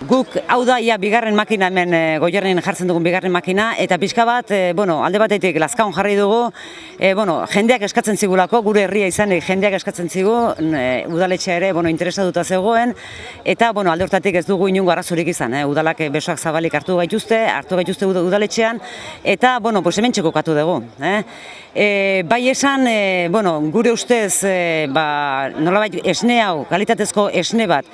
Guk, hau da, ia bigarren makina hemen Goierrin jartzen dugun bigarren makina, eta pixka bat, alde batetik lazkaon jarri dugu, jendeak eskatzen zigulako, gure herria izanik jendeak eskatzen zigu, udaletxea ere, interesatuta zegoen, eta alde hortatik ez dugu inungo arazorik izan, udalak besoak zabalik hartu gaituzte udaletxean, eta, hemen txekokatu dugu. Bai esan, gure ustez, nolabait esne hau, kalitatezko esne bat,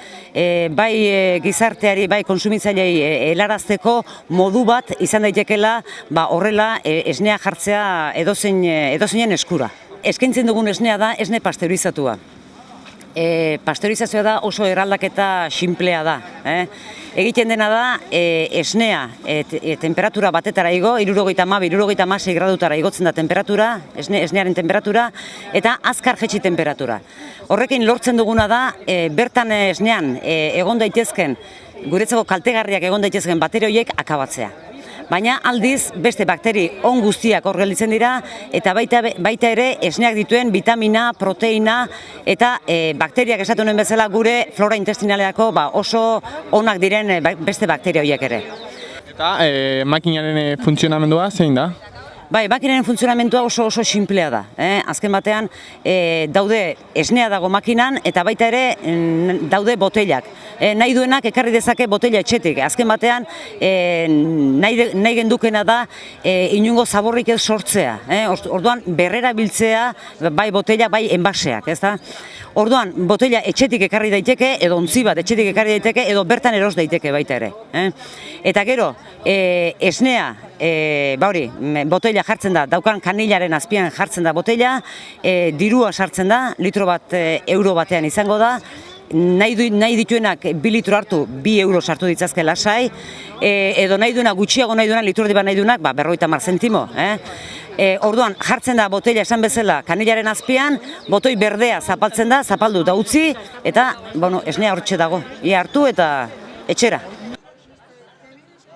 bai gizarteari, bai konsumitzailei helarazteko modu bat izan daitekela horrela esnea jartzea edozeinen eskura. Eskaintzen dugun esnea da esne pasteurizatua. Pasteurizazioa da oso eraldaketa sinplea da. Egiten dena da esnea temperatura batetara igo, 62-66 gradutara igotzen da temperatura, esnearen temperatura, eta azkar jetxi temperatura. Horrekin lortzen duguna da, bertan esnean egon daitezken, guretzako kaltegarriak egon daitezken baterio horiek akabatzea. Baina aldiz beste bakteri on guztiak hor gelditzen dira, eta baita ere esneak dituen vitamina, proteina eta bakteriak esatu nuen bezala gure flora intestinaleako oso onak diren beste bakteria horiek ere. Eta makinaren funtzionamendua zein da? Bai, makinaren funtzionamentua oso sinplea da. Azken batean daude esnea dago makinan eta baita ere daude botelak. Nahi duenak ekarri dezake botella etxetik. Azken batean nahi gendukena da inungo zaborrik ez sortzea. Orduan berrera biltzea bai botella, bai enbaseak. Orduan botella etxetik ekarri daiteke, edo ontzi bat etxetik ekarri daiteke, edo bertan eros daiteke baita ere. Eta gero, esnea, botella jartzen da, daukan kanilaren azpian jartzen da botella, dirua sartzen da, litro bat euro batean izango da, nahi dituenak 2 litro hartu, 2 euro sartu ditzazke lasai, edo nahi duenak gutxiago nahi duenak, litro diba nahi duenak, 50 zentimo. Orduan, jartzen da botella esan bezala kanilaren azpian, botoi berdea zapaltzen da, zapaldu eta utzi, eta esnea hortxe dago. Ia hartu eta etxera.